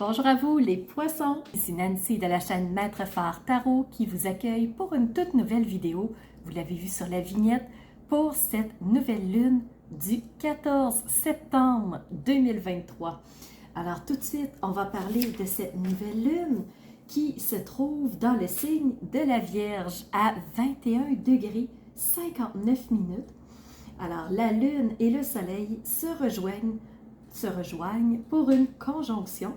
Bonjour à vous les poissons, ici Nancy de la chaîne Maître Phare Tarot qui vous accueille pour une toute nouvelle vidéo, vous l'avez vu sur la vignette, pour cette nouvelle lune du 14 septembre 2023. Alors tout de suite, on va parler de cette nouvelle lune qui se trouve dans le signe de la Vierge à 21 degrés 59 minutes. Alors la lune et le soleil se rejoignent pour une conjonction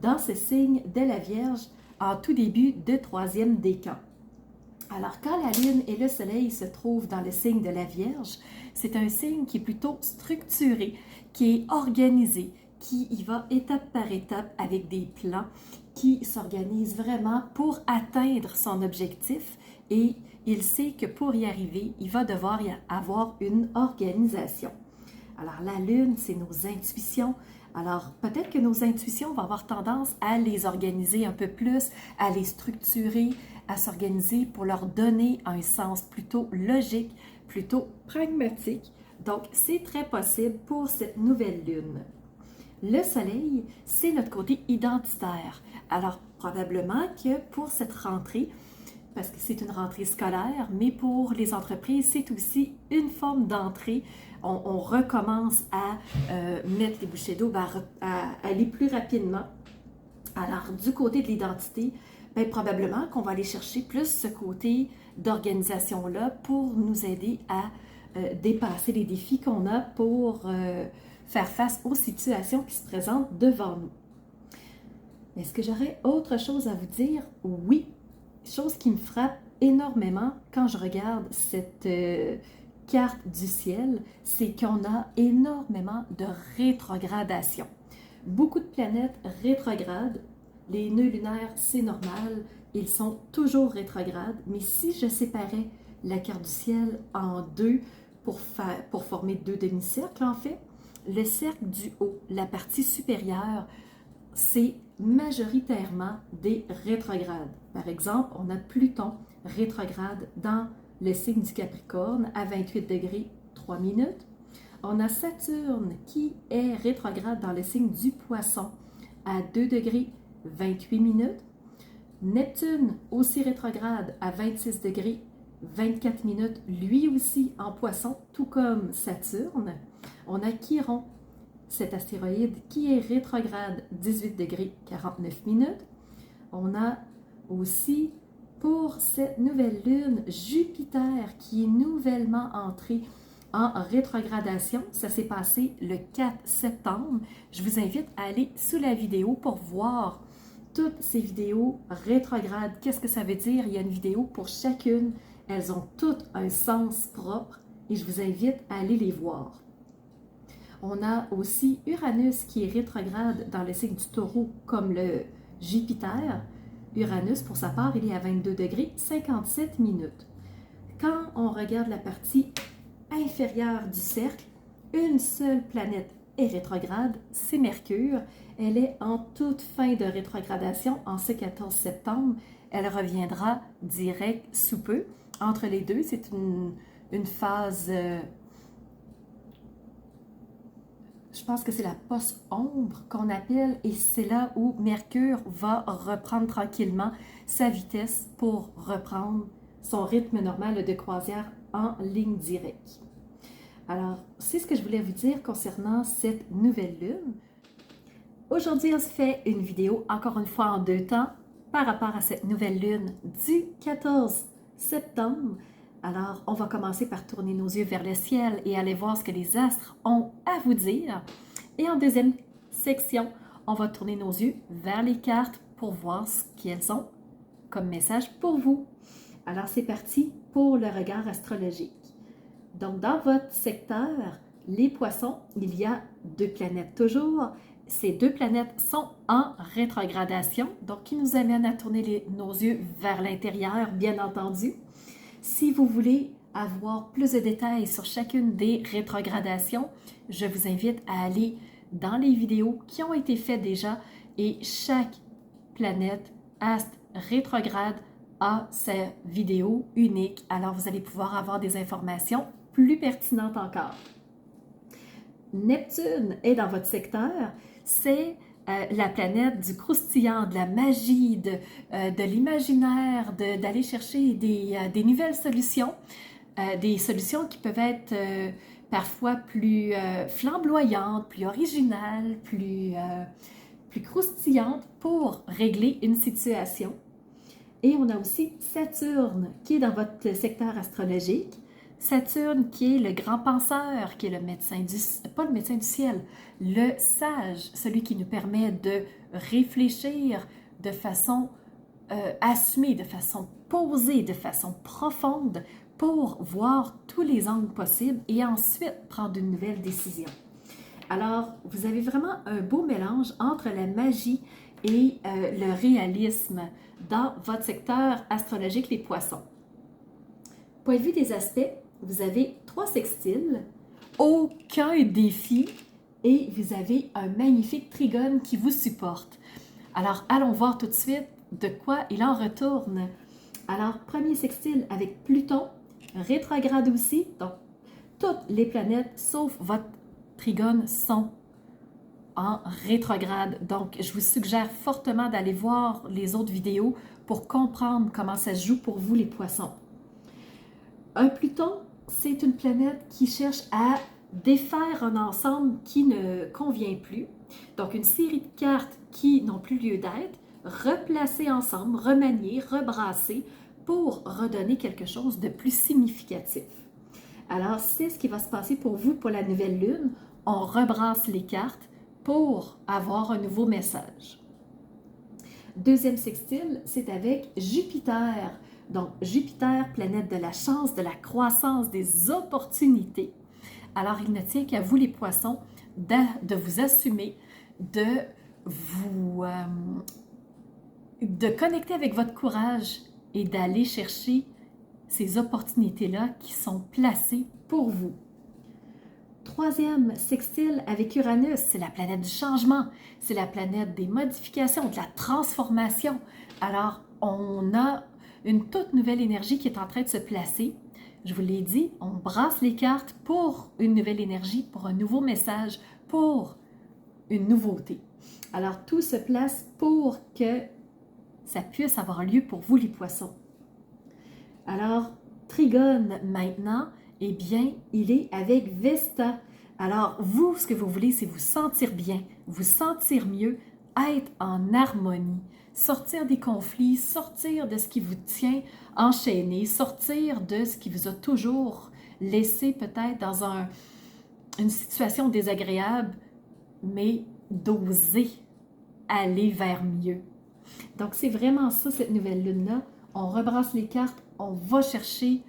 dans ce signe de la Vierge en tout début de troisième décan. Alors, quand la Lune et le Soleil se trouvent dans le signe de la Vierge, c'est un signe qui est plutôt structuré, qui est organisé, qui y va étape par étape avec des plans, qui s'organise vraiment pour atteindre son objectif et il sait que pour y arriver, il va devoir y avoir une organisation. Alors, la Lune, c'est nos intuitions. Alors, peut-être que nos intuitions vont avoir tendance à les organiser un peu plus, à les structurer, à s'organiser pour leur donner un sens plutôt logique, plutôt pragmatique. Donc, c'est très possible pour cette nouvelle Lune. Le Soleil, c'est notre côté identitaire. Alors, probablement que pour cette rentrée, parce que c'est une rentrée scolaire, mais pour les entreprises, c'est aussi une forme d'entrée. On recommence à mettre les bouchées d'eau, à aller plus rapidement. Alors, du côté de l'identité, bien, probablement qu'on va aller chercher plus ce côté d'organisation-là pour nous aider à dépasser les défis qu'on a pour faire face aux situations qui se présentent devant nous. Est-ce que j'aurais autre chose à vous dire? Oui! Chose qui me frappe énormément quand je regarde cette carte du ciel, c'est qu'on a énormément de rétrogradation. Beaucoup de planètes rétrogrades. Les nœuds lunaires, c'est normal, ils sont toujours rétrogrades, mais si je séparais la carte du ciel en deux pour former deux demi-cercles, en fait, le cercle du haut, la partie supérieure, c'est majoritairement des rétrogrades. Par exemple, on a Pluton rétrograde dans le signe du Capricorne à 28 degrés 3 minutes. On a Saturne qui est rétrograde dans le signe du Poisson à 2 degrés 28 minutes. Neptune aussi rétrograde à 26 degrés 24 minutes, lui aussi en Poisson, tout comme Saturne. On a Chiron, cet astéroïde qui est rétrograde 18 degrés 49 minutes. On a aussi, pour cette nouvelle lune, Jupiter qui est nouvellement entré en rétrogradation. Ça s'est passé le 4 septembre. Je vous invite à aller sous la vidéo pour voir toutes ces vidéos rétrogrades. Qu'est-ce que ça veut dire? Il y a une vidéo pour chacune. Elles ont toutes un sens propre et je vous invite à aller les voir. On a aussi Uranus qui est rétrograde dans le signe du Taureau comme le Jupiter. Uranus, pour sa part, il est à 22 degrés 57 minutes. Quand on regarde la partie inférieure du cercle, une seule planète est rétrograde, c'est Mercure. Elle est en toute fin de rétrogradation en ce 14 septembre. Elle reviendra direct sous peu. Entre les deux, c'est une phase... je pense que c'est la post-ombre qu'on appelle et c'est là où Mercure va reprendre tranquillement sa vitesse pour reprendre son rythme normal de croisière en ligne directe. Alors, c'est ce que je voulais vous dire concernant cette nouvelle lune. Aujourd'hui, on se fait une vidéo, encore une fois en deux temps, par rapport à cette nouvelle lune du 14 septembre. Alors, on va commencer par tourner nos yeux vers le ciel et aller voir ce que les astres ont à vous dire. Et en deuxième section, on va tourner nos yeux vers les cartes pour voir ce qu'elles ont comme message pour vous. Alors, c'est parti pour le regard astrologique. Donc, dans votre secteur, les poissons, il y a deux planètes toujours. Ces deux planètes sont en rétrogradation, donc qui nous amènent à tourner nos yeux vers l'intérieur, bien entendu. Si vous voulez avoir plus de détails sur chacune des rétrogradations, je vous invite à aller dans les vidéos qui ont été faites déjà et chaque planète, astre, rétrograde a sa vidéo unique. Alors, vous allez pouvoir avoir des informations plus pertinentes encore. Neptune est dans votre secteur. C'est la planète du croustillant, de la magie, de l'imaginaire, d'aller chercher des nouvelles solutions, des solutions qui peuvent être parfois plus flamboyantes, plus originales, plus croustillantes pour régler une situation. Et on a aussi Saturne qui est dans votre secteur astrologique. Saturne qui est le grand penseur, qui est le médecin pas le médecin du ciel, le sage, celui qui nous permet de réfléchir de façon assumée, de façon posée, de façon profonde pour voir tous les angles possibles et ensuite prendre une nouvelle décision. Alors, vous avez vraiment un beau mélange entre la magie et le réalisme dans votre secteur astrologique, les poissons. Point de vue des aspects, vous avez 3 sextiles, aucun défi et vous avez un magnifique trigone qui vous supporte. Alors, allons voir tout de suite de quoi il en retourne. Alors, premier sextile avec Pluton, rétrograde aussi, donc toutes les planètes sauf votre trigone sont en rétrograde. Donc, je vous suggère fortement d'aller voir les autres vidéos pour comprendre comment ça se joue pour vous les poissons. Un Pluton, c'est une planète qui cherche à défaire un ensemble qui ne convient plus. Donc, une série de cartes qui n'ont plus lieu d'être, replacées ensemble, remaniées, rebrassées pour redonner quelque chose de plus significatif. Alors, c'est ce qui va se passer pour vous pour la nouvelle lune. On rebrasse les cartes pour avoir un nouveau message. Deuxième sextile, c'est avec Jupiter. Donc, Jupiter, planète de la chance, de la croissance, des opportunités. Alors, il ne tient qu'à vous, les poissons, de vous assumer, de connecter avec votre courage et d'aller chercher ces opportunités-là qui sont placées pour vous. Troisième sextile avec Uranus, c'est la planète du changement, c'est la planète des modifications, de la transformation. Alors, on a une toute nouvelle énergie qui est en train de se placer. Je vous l'ai dit, on brasse les cartes pour une nouvelle énergie, pour un nouveau message, pour une nouveauté. Alors, tout se place pour que ça puisse avoir lieu pour vous, les poissons. Alors, Trigone, maintenant, eh bien, il est avec Vesta. Alors, vous, ce que vous voulez, c'est vous sentir bien, vous sentir mieux, être en harmonie, sortir des conflits, sortir de ce qui vous tient enchaîné, sortir de ce qui vous a toujours laissé peut-être dans une situation désagréable, mais d'oser aller vers mieux. Donc, c'est vraiment ça, cette nouvelle lune-là. On rebrasse les cartes, on va chercher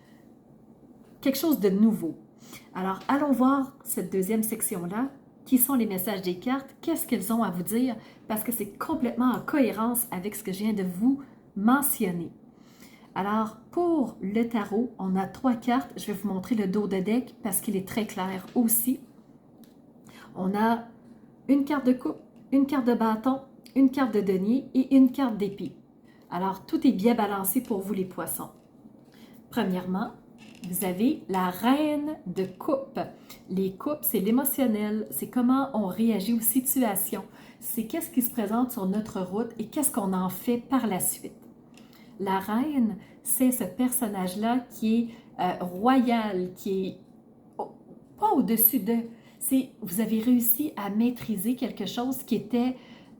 quelque chose de nouveau. Alors, allons voir cette deuxième section-là. Qui sont les messages des cartes? Qu'est-ce qu'elles ont à vous dire? Parce que c'est complètement en cohérence avec ce que je viens de vous mentionner. Alors, pour le tarot, on a 3 cartes. Je vais vous montrer le dos de deck parce qu'il est très clair aussi. On a une carte de coupe, une carte de bâton, une carte de denier et une carte d'épée. Alors, tout est bien balancé pour vous, les poissons. Premièrement, vous avez la reine de coupe. Les coupes, c'est l'émotionnel, c'est comment on réagit aux situations, c'est qu'est-ce qui se présente sur notre route et qu'est-ce qu'on en fait par la suite. La reine, c'est ce personnage-là qui est royal, qui est pas au-dessus de. Vous avez réussi à maîtriser quelque chose qui était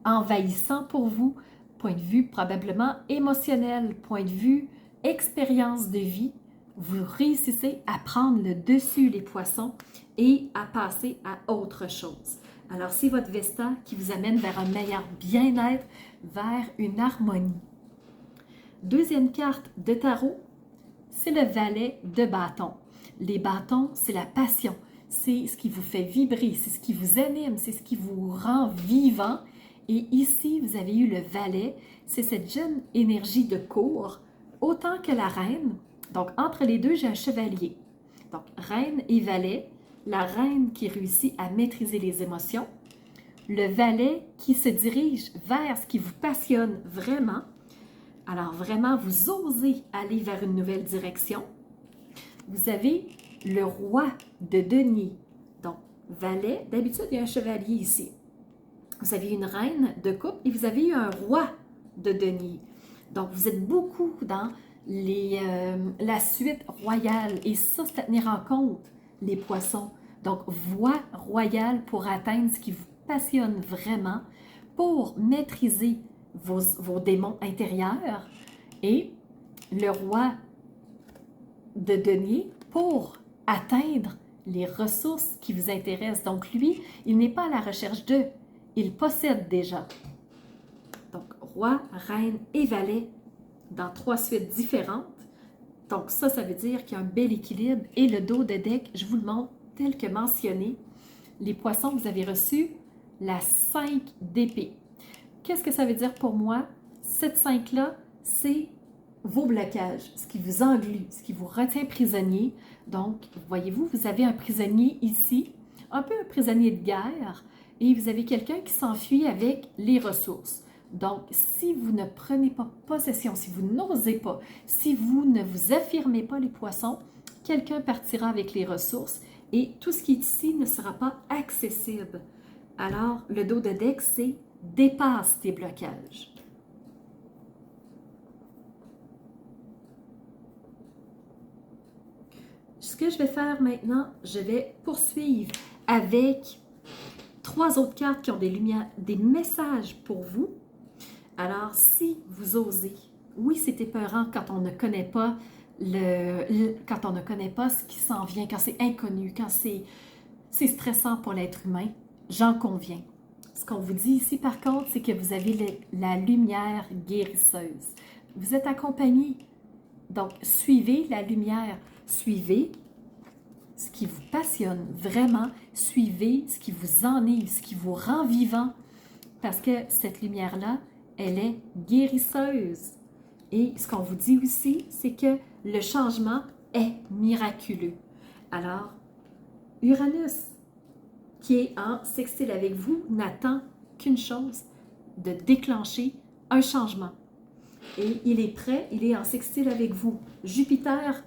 envahissant pour vous, point de vue probablement émotionnel, point de vue expérience de vie. Vous réussissez à prendre le dessus, les poissons, et à passer à autre chose. Alors, c'est votre Vesta qui vous amène vers un meilleur bien-être, vers une harmonie. Deuxième carte de tarot, c'est le valet de bâton. Les bâtons, c'est la passion. C'est ce qui vous fait vibrer, c'est ce qui vous anime, c'est ce qui vous rend vivant. Et ici, vous avez eu le valet, c'est cette jeune énergie de cour, autant que la reine. Donc, entre les deux, j'ai un chevalier. Donc, reine et valet. La reine qui réussit à maîtriser les émotions. Le valet qui se dirige vers ce qui vous passionne vraiment. Alors, vraiment, vous osez aller vers une nouvelle direction. Vous avez le roi de denier. Donc, valet, d'habitude, il y a un chevalier ici. vous avez une reine de coupe et vous avez eu un roi de denier. Donc, vous êtes beaucoup dans la suite royale et ça, c'est à tenir en compte, les poissons. Donc, voie royale pour atteindre ce qui vous passionne vraiment, pour maîtriser vos démons intérieurs et le roi de denier pour atteindre les ressources qui vous intéressent. Donc, lui, il n'est pas à la recherche d'eux, il possède déjà. Donc, roi, reine et valet dans 3 suites différentes. Donc, ça veut dire qu'il y a un bel équilibre. Et le dos de deck, je vous le montre tel que mentionné. Les poissons, vous avez reçu la 5 d'épée. Qu'est-ce que ça veut dire pour moi? Cette 5-là, c'est vos blocages, ce qui vous englue, ce qui vous retient prisonnier. Donc, voyez-vous, vous avez un prisonnier ici, un peu un prisonnier de guerre, et vous avez quelqu'un qui s'enfuit avec les ressources. Donc, si vous ne prenez pas possession, si vous n'osez pas, si vous ne vous affirmez pas les poissons, quelqu'un partira avec les ressources et tout ce qui est ici ne sera pas accessible. Alors, le dos de deck, c'est dépasse tes blocages. Ce que je vais faire maintenant, je vais poursuivre avec 3 autres cartes qui ont des messages pour vous. Alors, si vous osez, oui, c'est épeurant quand on ne connaît pas quand on ne connaît pas ce qui s'en vient, quand c'est inconnu, quand c'est stressant pour l'être humain, j'en conviens. Ce qu'on vous dit ici, par contre, c'est que vous avez la lumière guérisseuse. Vous êtes accompagné. Donc, suivez la lumière. Suivez ce qui vous passionne vraiment. Suivez ce qui vous enivre, ce qui vous rend vivant. Parce que cette lumière-là, elle est guérisseuse. Et ce qu'on vous dit aussi, c'est que le changement est miraculeux. Alors, Uranus, qui est en sextile avec vous, n'attend qu'une chose, de déclencher un changement. Et il est prêt, il est en sextile avec vous. Jupiter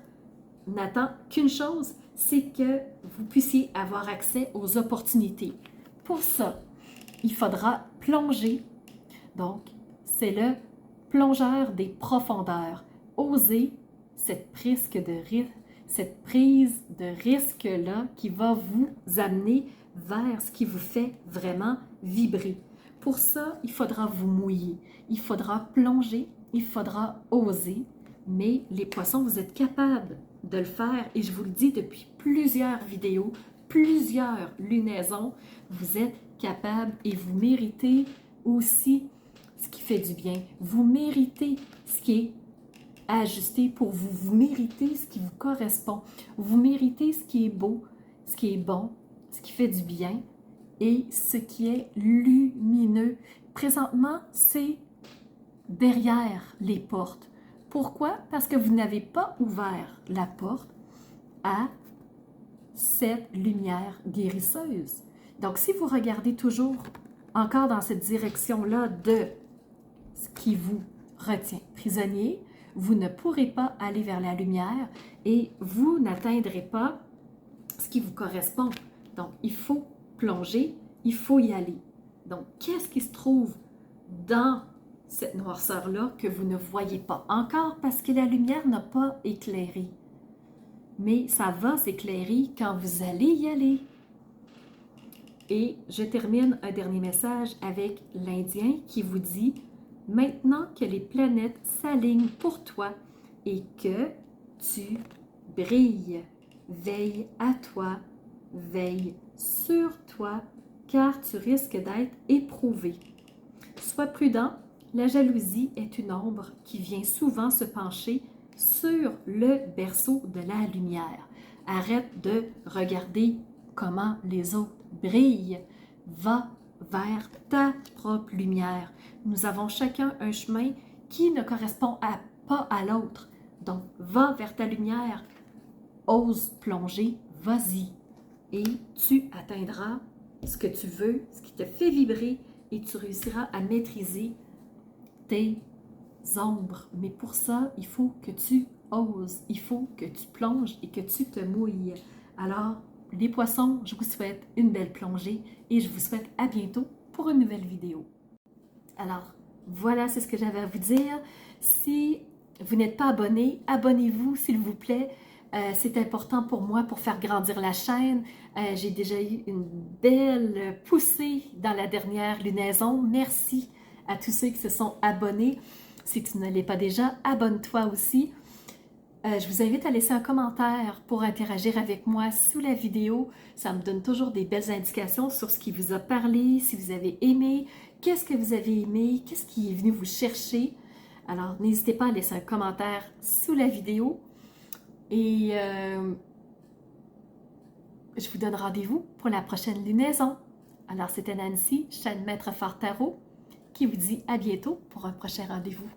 n'attend qu'une chose, c'est que vous puissiez avoir accès aux opportunités. Pour ça, il faudra plonger. Donc, c'est le plongeur des profondeurs. Osez cette prise de risque-là qui va vous amener vers ce qui vous fait vraiment vibrer. Pour ça, il faudra vous mouiller, il faudra plonger, il faudra oser, mais les poissons, vous êtes capables de le faire et je vous le dis depuis plusieurs vidéos, plusieurs lunaisons, vous êtes capables et vous méritez aussi ce qui fait du bien. Vous méritez ce qui est ajusté pour vous. Vous méritez ce qui vous correspond. Vous méritez ce qui est beau, ce qui est bon, ce qui fait du bien et ce qui est lumineux. Présentement, c'est derrière les portes. Pourquoi? Parce que vous n'avez pas ouvert la porte à cette lumière guérisseuse. Donc, si vous regardez toujours encore dans cette direction-là de ce qui vous retient prisonnier, vous ne pourrez pas aller vers la lumière et vous n'atteindrez pas ce qui vous correspond. Donc, il faut plonger, il faut y aller. Donc, qu'est-ce qui se trouve dans cette noirceur-là que vous ne voyez pas encore parce que la lumière n'a pas éclairé? Mais ça va s'éclairer quand vous allez y aller. Et je termine un dernier message avec l'Indien qui vous dit « Maintenant que les planètes s'alignent pour toi et que tu brilles, veille à toi, veille sur toi, car tu risques d'être éprouvé. Sois prudent, la jalousie est une ombre qui vient souvent se pencher sur le berceau de la lumière. Arrête de regarder comment les autres brillent. Va vers ta propre lumière. Nous avons chacun un chemin qui ne correspond pas à l'autre. Donc, va vers ta lumière, ose plonger, vas-y. Et tu atteindras ce que tu veux, ce qui te fait vibrer, et tu réussiras à maîtriser tes ombres. Mais pour ça, il faut que tu oses, il faut que tu plonges et que tu te mouilles. Alors, les poissons, je vous souhaite une belle plongée et je vous souhaite à bientôt pour une nouvelle vidéo. Alors, voilà, c'est ce que j'avais à vous dire. Si vous n'êtes pas abonné, abonnez-vous s'il vous plaît. C'est important pour moi pour faire grandir la chaîne. J'ai déjà eu une belle poussée dans la dernière lunaison. Merci à tous ceux qui se sont abonnés. Si tu ne l'es pas déjà, abonne-toi aussi. Je vous invite à laisser un commentaire pour interagir avec moi sous la vidéo. Ça me donne toujours des belles indications sur ce qui vous a parlé, si vous avez aimé, qu'est-ce que vous avez aimé, qu'est-ce qui est venu vous chercher. Alors, n'hésitez pas à laisser un commentaire sous la vidéo. Et je vous donne rendez-vous pour la prochaine lunaison. Alors, c'était Nancy, chaîne Maître Phare Tarot, qui vous dit à bientôt pour un prochain rendez-vous.